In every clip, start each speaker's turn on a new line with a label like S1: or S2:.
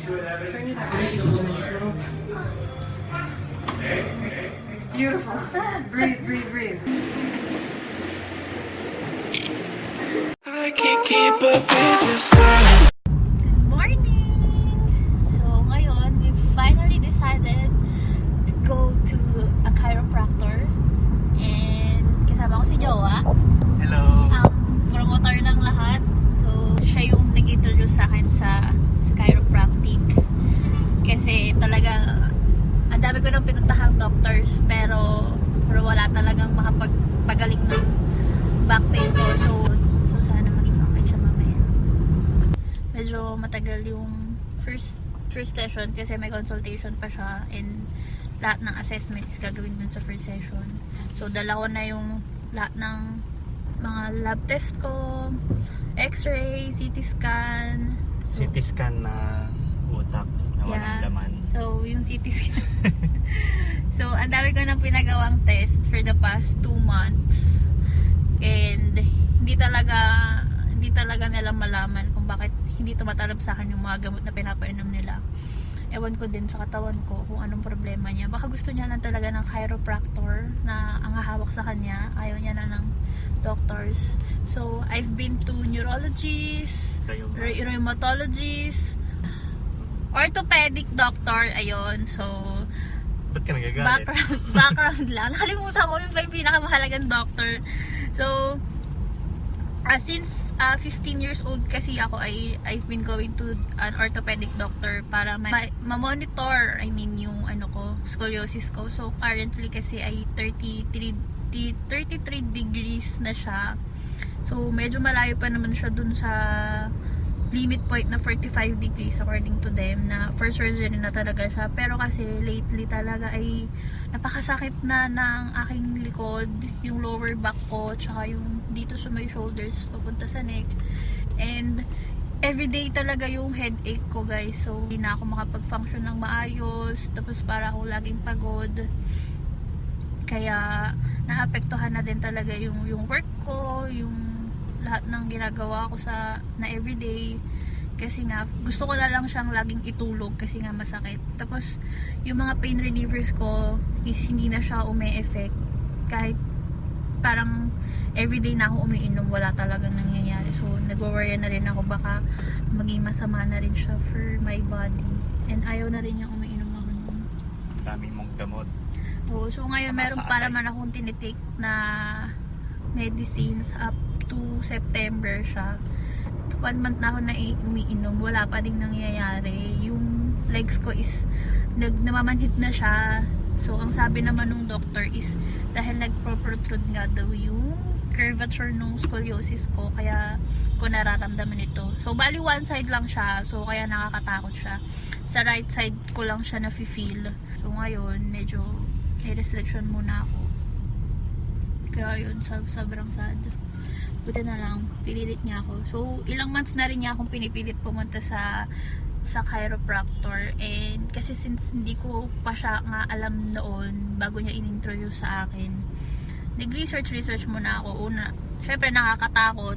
S1: Beautiful. Breathe, breathe, breathe.
S2: I can't keep up with your style.
S3: Good morning! So ngayon, we finally decided to go to a chiropractor. And kasama ko si Jowa.
S4: Hello!
S3: Promoter ng lahat. So siya yung nag-introduce sa akin sa chiropractic. Kasi talagang ang dami ko nang pinuntahang doctors pero wala talagang makapagpagaling ng back pain ko. So sana maging okay siya mamaya. Medyo matagal yung first session kasi may consultation pa siya and lahat ng assessments gagawin dun sa first session. So dalawa na yung lahat ng mga lab test ko, x-ray, CT scan.
S4: CT scan na utak na walang laman.
S3: So yung CT scan. So ang dami ko nang pinagawang test for the past 2 months. And hindi talaga nila malaman kung bakit hindi tumatalab sa akin yung mga gamot na pinapainom nila. Ewan ko din sa katawan ko kung anong problema niya. Baka gusto niya lang talaga ng chiropractor na ang hahawak sa kanya. Ayaw niya na ng doctors. So, I've been to neurologist, rheumatologist, orthopedic doctor, ayun. So,
S4: Ba't ka nagagalit?
S3: background lang. Nakalimutan ko yung pinakamahalagang doctor. So, since 15 years old kasi ako, I've been going to an orthopedic doctor para ma-monitor, yung scoliosis ko. So, currently kasi ay 33 degrees na siya. So, medyo malayo pa naman siya dun sa limit point na 45 degrees according to them, na for surgery na talaga siya. Pero kasi lately talaga ay napakasakit na ng aking likod, yung lower back ko, tsaka yung dito sa my shoulders papunta sa neck. And everyday talaga yung headache ko, guys. So hindi na ako makapag-function ng maayos, tapos para ako laging pagod. Kaya naapektuhan na din talaga yung work ko, yung lahat ng ginagawa ko na everyday, kasi nga gusto ko na lang siyang laging itulog kasi nga masakit. Tapos yung mga pain relievers ko is hindi na siya ume-effect, kahit parang everyday na ako umiinom, wala talagang nangyayari. So nagwo-worry na rin ako baka maging masama na rin siya for my body, and ayaw na rin niya umiinom ako nun.
S4: Dami mong gamot.
S3: So ngayon meron pa naman akong tinitake na medicines up to September siya. 1 month na ako na umiinom, wala pa ding nangyayari. Yung legs ko is namamanhid na siya. So ang sabi naman ng doctor is dahil nagpo-protrude nga daw yung curvature ng scoliosis ko, kaya ko nararamdaman ito. So bali one side lang siya, so kaya nakakatakot siya. Sa right side ko lang siya na-feel. So ngayon medyo may restriction muna ako. Kaya yun, sobrang sad. Buti na lang, pinilit niya ako. So, ilang months na rin niya akong pinipilit pumunta sa chiropractor. And kasi since hindi ko pa siya nga alam noon, bago niya in-introduce sa akin, nag-research muna ako. Una, syempre nakakatakot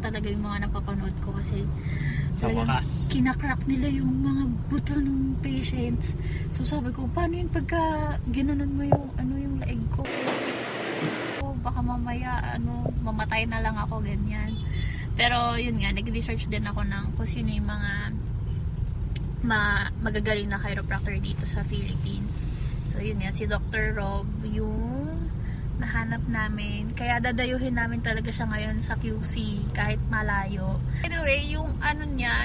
S3: talaga yung mga napapanood ko kasi
S4: Sa wakas,
S3: kinakrak nila yung mga buto ng patients. So sabi ko, paano yun pagka ginanon mo yung leeg ko? Baka mamaya mamatay na lang ako, ganyan. Pero yun nga, nag-research din ako ng kung sino yung mga magagaling na chiropractor dito sa Philippines. So yun nga, si Dr. Rob yung nahanap namin. Kaya dadayuhin namin talaga siya ngayon sa QC kahit malayo. By the way, yung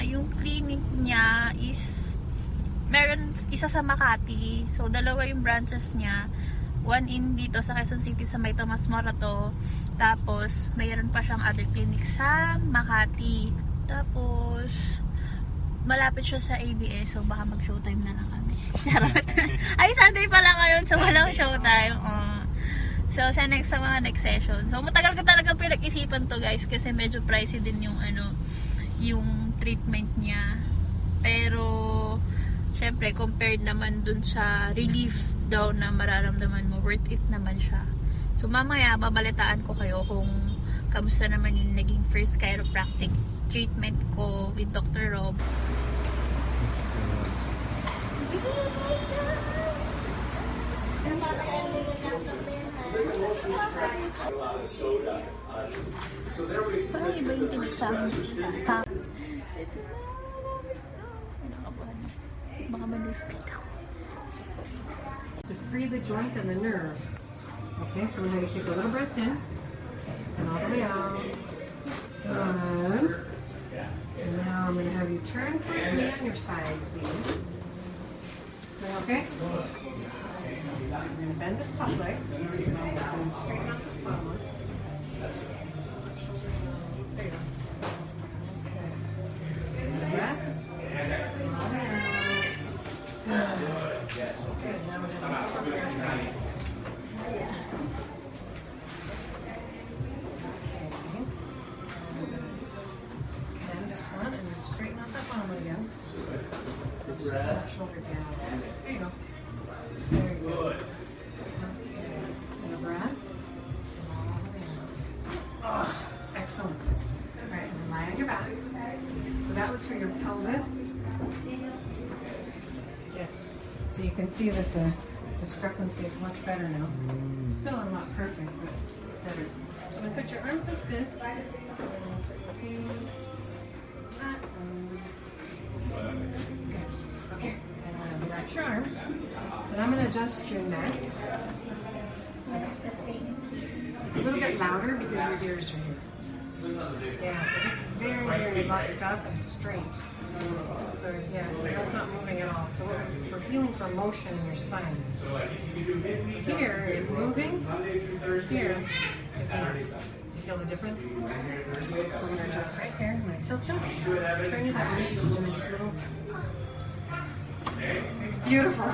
S3: yung clinic niya is meron isa sa Makati. So dalawa yung branches niya. One in dito sa Quezon City sa may Tomas Morato. Tapos mayroon pa siyang other clinic sa Makati. Tapos malapit siya sa ABS, so baka mag showtime na lang kami. Charot. Ay, Sunday pala ngayon, so walang showtime. So sa mga next session. So matagal ko talagang pinag-isipan to, guys, kasi medyo pricey din yung yung treatment niya. Pero syempre compared naman dun sa relief daw na mararamdaman mo, worth it naman siya. So mamaya babalitaan ko kayo kung kamusta naman yung naging first chiropractic treatment ko with Dr. Rob. Parang iba yung tinagsama. Baka manuspit ako.
S1: To free the joint and the nerve. Okay, so we're going to take a little breath in and all the way out. Good. And now I'm going to have you turn towards me on your side, please. Okay? I'm going to bend this top leg and straighten out this bottom one. There you go. Okay. Breath. And all the way out. Good. Now we're going to have a little side. Bend this one and then straighten out that bottom again. Shoulder down. There you go. Very good. Okay. And a breath. All the way out. Oh, excellent. All right, and then lie on your back. So that was for your pelvis. Yes. So you can see that the discrepancy is much better now. It's still not perfect, but better. So I'm going to put your arms like this. Good. Okay. And relax your arms. So now I'm going to adjust your neck. It's a little bit louder because your ears are here. Yeah, so this is very, very locked up and straight. So yeah, that's not moving at all. So we're feeling for motion in your spine. So here is moving. Here is not. Do you feel the difference? So I'm going to adjust right here. I'm going to tilt you. Turn you that way. And then just a little. Beautiful.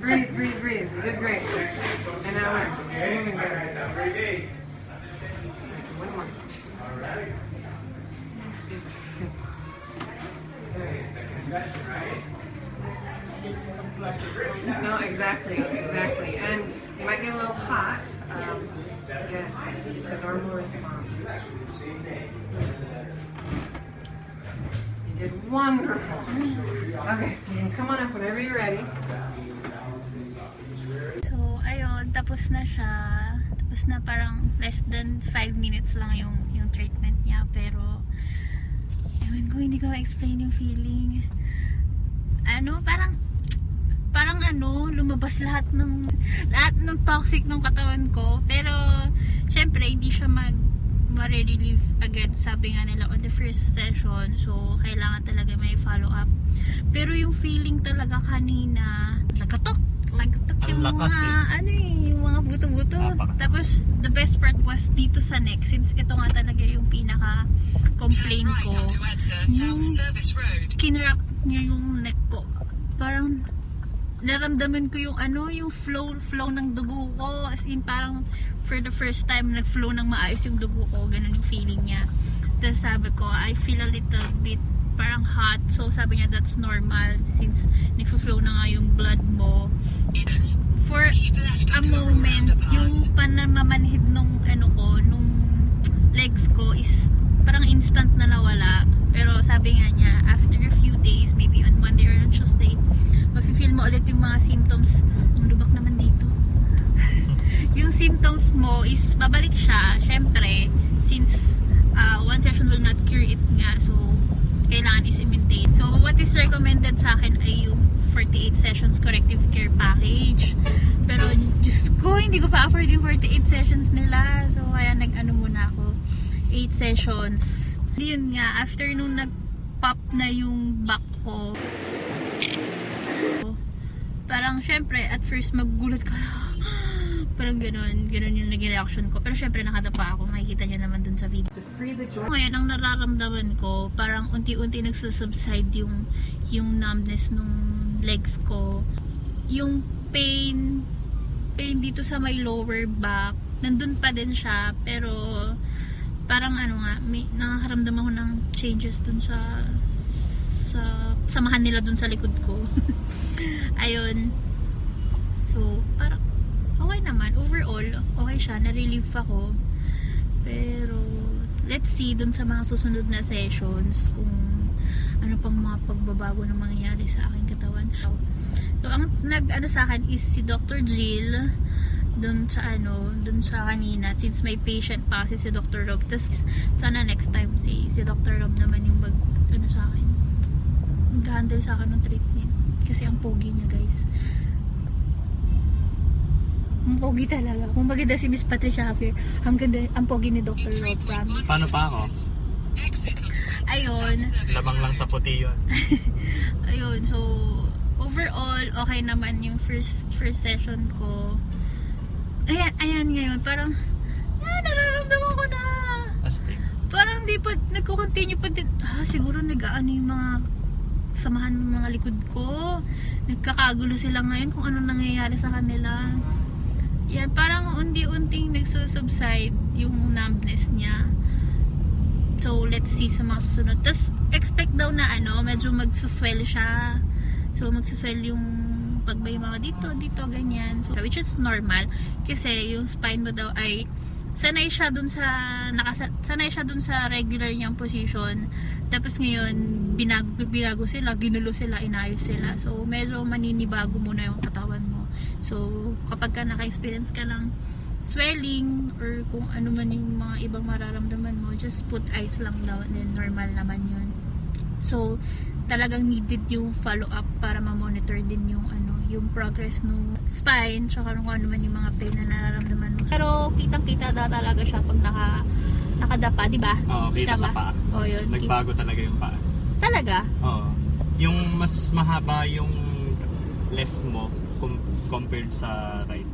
S1: Breathe, breathe, breathe. You did great. And now we're moving better. One more. No, exactly. And you might get a little hot. Yes, it's a normal response. You did wonderful. Okay, you can come on up whenever you're ready.
S3: So, ayun, tapos na siya. Tapos na parang less than 5 minutes lang yung treatment niya. Pero, ewan ko, hindi ko ma-explain yung feeling. Lumabas lahat ng toxic ng katawan ko. Pero, syempre, hindi siya ma-relieve agad, sabi nga nila on the first session. So, kailangan talaga may follow-up. Pero yung feeling talaga kanina, lagatok yung mga, yung mga buto-buto. Tapos, the best part was dito sa neck, since ito nga talaga yung pinaka-complain ko. Yung kinrack niya yung neck ko. Parang, naramdaman ko yung flow ng dugo ko. As in, parang for the first time, nag-flow ng maayos yung dugo ko. Ganun yung feeling niya. Tapos sabi ko, I feel a little bit parang hot. So sabi niya, that's normal since nag-flow na nga yung blood mo. For a moment, yung panamamanhid nung nung legs ko is parang instant na nawala. Pero sabi nga niya, after a few days, maybe on Monday or on Tuesday, mafe-feel mo ulit yung mga symptoms. Ang lubak naman dito. Yung symptoms mo is babalik siya, syempre, since one session will not cure it nga. So, kailangan is i-maintain. So, what is recommended sa akin ay yung 48 sessions corrective care package. Pero, Diyos ko, hindi ko pa afford yung 48 sessions nila. So, kaya nag-ano muna ako. 8 sessions. Yun nga, after nung nag-pop na yung back ko, parang syempre, at first magugulat ka, parang ganun yung naging reaction ko. Pero syempre nakadapa ako, makikita nyo naman dun sa video. Ngayon, ang nararamdaman ko, parang unti-unti nagsusubside yung numbness nung legs ko. Yung pain dito sa my lower back, nandun pa din siya, pero parang may nakakaramdam ako ng changes dun sa samahan nila dun sa likod ko. Ayun. So, parang okay naman. Overall, okay siya. Na-relieve ako. Pero, let's see dun sa mga susunod na sessions kung ano pang mga pagbabago na mangyayari sa aking katawan. So, ang nag-ano sa akin is si Dr. Jill dun sa kanina, since may patient pa kasi si Dr. Rob. Tapos sana next time si Dr. Rob naman yung sa akin, mag-handle sa akin ng treatment kasi ang pogi niya, guys. Ang pogi talaga. Kung maganda si Miss Patricia Javier, ang ganda, ang pogi ni Dr. Rob, promise.
S4: Paano pa ako?
S3: Ayun.
S4: Labang lang sa puti yun.
S3: Ayun, so overall okay naman yung first session ko. Ayan ngayon, parang nararamdaman ko na.
S4: Astig.
S3: Parang di pa nagko-continue pa din. Siguro nag-aano yung mga samahan ng mga likod ko. Nagkakagulo sila ngayon kung ano nangyayari sa kanila. Yan, parang unti-unting nagsusubside yung numbness niya. So, let's see sa mga susunod. Tapos, expect daw na medyo magsuswell siya. So, magsuswell yung pag may mga dito, ganyan. So, which is normal. Kasi, yung spine mo daw ay sanay siya dun sa regular niyang position. Tapos ngayon, binago sila, ginulo sila, inayos sila. So, medyo maninibago muna yung katawan mo. So, kapag ka naka-experience ka ng swelling or kung ano man yung mga ibang mararamdaman mo, just put ice lang daw and then normal naman yun. So, talagang needed yung follow-up para ma-monitor din yung yung progress ng spine tsaka kung ano man yung mga pain na nararamdaman mo. Pero kitang-kita talaga siya pag nakadapa, di ba?
S4: Oo, kita sa paa.
S3: Oo, yun.
S4: Nagbago talaga yung paa.
S3: Talaga?
S4: Oo. Yung mas mahaba yung left mo compared sa right.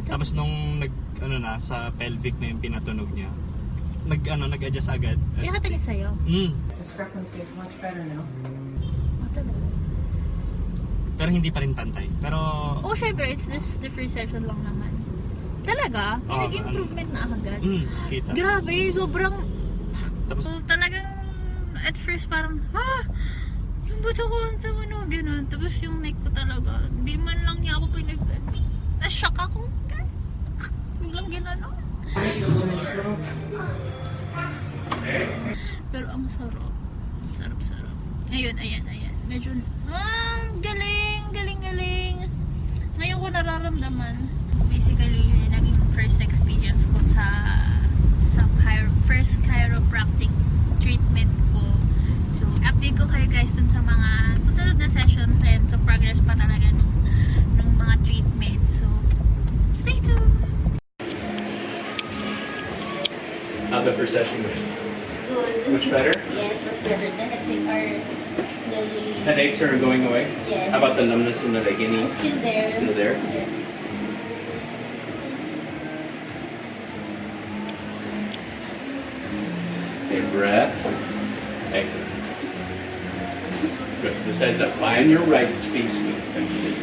S4: Tapos nung sa pelvic na yung pinatunog niya, nag-adjust agad.
S3: Pinakita niya sa'yo?
S1: Discrepancy is much better now.
S3: Talaga.
S4: Pero hindi pa rin pantay. Pero
S3: Syempre, it's just the first session lang naman. Talaga? May
S4: Oo,
S3: nag-improvement na agad?
S4: kita.
S3: Grabe, sobrang...
S4: Tapos
S3: So, talagang at first parang, yung buto ko, ang tama na, gano'n. Tapos yung neck ko talaga, di man lang niya ako na-shock ako, guys. Biglang gano'n. Pero ang sarap. Sarap. Ayun. Medyo, galing. Ngayon ko nararamdaman. Basically, yun yung naging first experience ko sa first chiropractic treatment ko. So, update ko kayo guys dun sa mga susunod na sessions and sa progress pa talaga ng mga treatment. So, stay tuned!
S5: How the first session went?
S3: Good.
S5: Much better?
S3: Yes, much better. The headache are slowly...
S5: Headaches are going away?
S3: Yes.
S5: How about the numbness in the leg? Any?
S3: It's still there.
S5: Still there?
S3: Yes.
S5: Okay, breath. Excellent. Good. This heads up. Lie on your right, face me. Thank you.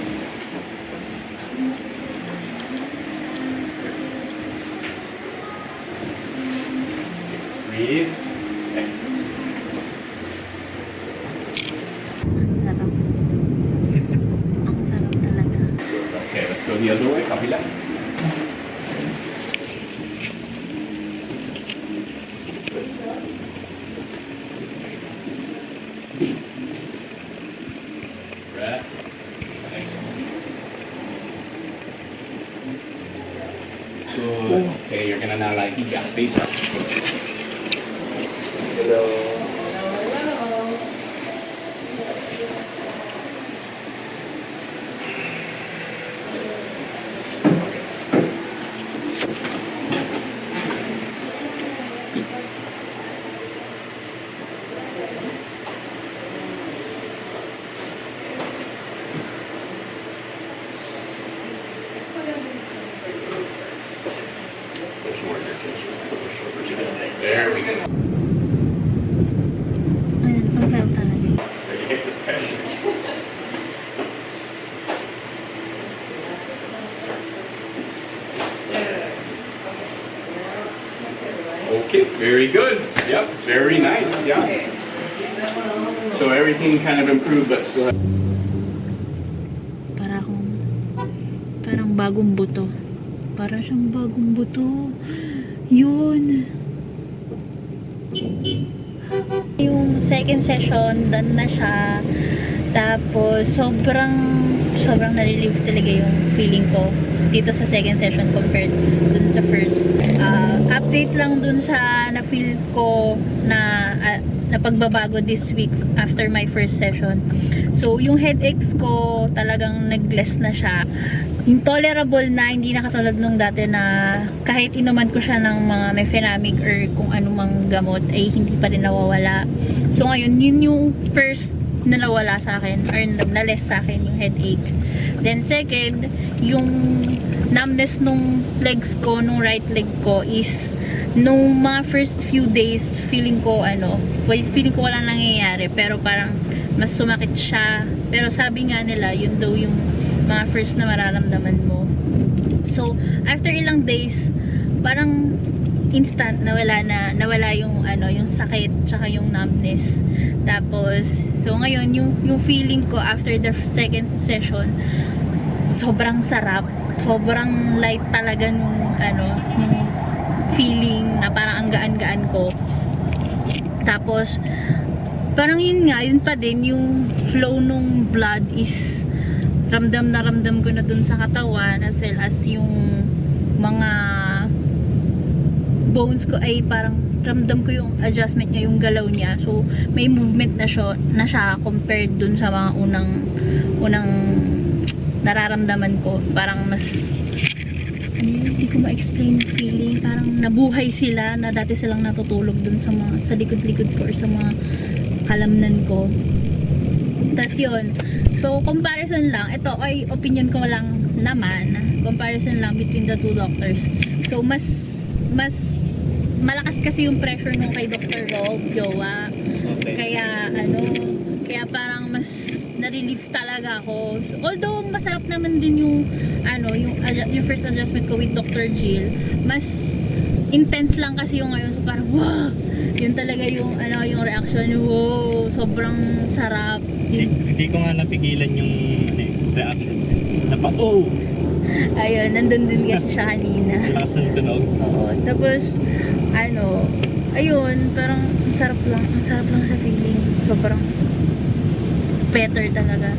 S5: Breathe. Excellent.
S3: Ang sarap. Ang sarap talaga.
S5: Okay, let's go the other way. Kabila. Breath. Excellent. Good. Okay, you're gonna now lie higa, face up. Hello. There's more in your case. So shoulders are gonna take. There we go.
S3: Ayun, ang sarap talaga.
S5: So you hit the pressure. Okay, very good. Yep, very nice. Yeah. So everything kind of improved, but still.
S3: Parang bagong buto. Para siyang bagong buto. Yun. Yung second session, done na siya. Tapos, sobrang na-relieve talaga yung feeling ko dito sa second session compared dun sa first. Update lang dun sa na-feel ko na pagbabago this week after my first session. So, yung headaches ko talagang nag-less na siya. Yung tolerable na, hindi na katulad nung dati na kahit inuman ko siya ng mga mefenamic or kung anumang gamot ay hindi pa rin nawawala. So, ngayon, yun yung first na nawala sa akin or na-less sa akin yung headache. Then second, yung numbness nung legs ko, nung right leg ko is nung mga first few days feeling ko walang nangyayari pero parang mas sumakit siya. Pero sabi nga nila, yun daw yung mga first na mararamdaman mo. So, after ilang days, parang instant nawala yung yung sakit tsaka yung numbness. Tapos so ngayon yung feeling ko after the second session, sobrang sarap, sobrang light talaga nung feeling na parang ang gaan-gaan ko. Tapos parang yun pa din yung flow nung blood is ramdam ko na dun sa katawan, as well as yung mga bones ko ay parang ramdam ko yung adjustment niya, yung galaw niya. So, may movement na siya compared dun sa mga unang nararamdaman ko. Parang mas hindi ko ma-explain yung feeling. Parang nabuhay sila na dati silang natutulog dun sa likod-likod ko or sa mga kalamnan ko. Tas yun. So, comparison lang. Ito ay opinion ko lang naman. Comparison lang between the two doctors. So, mas malakas kasi yung pressure nung kay Dr. Rob, Jowa. Kaya parang mas na-relieve talaga ako. Although masarap naman din yung first adjustment ko with Dr. Jill, mas intense lang kasi yung ngayon. So parang wow! Yun talaga yung yung reaction. Wow! Sobrang sarap.
S4: Hindi ko nga napigilan yung reaction. Oh!
S3: Ayun, nandun din kasi siya kanina.
S4: Lakas ng tunog.
S3: Oo. Tapos, ayun, parang ang sarap lang sa feeling. Sobrang better talaga.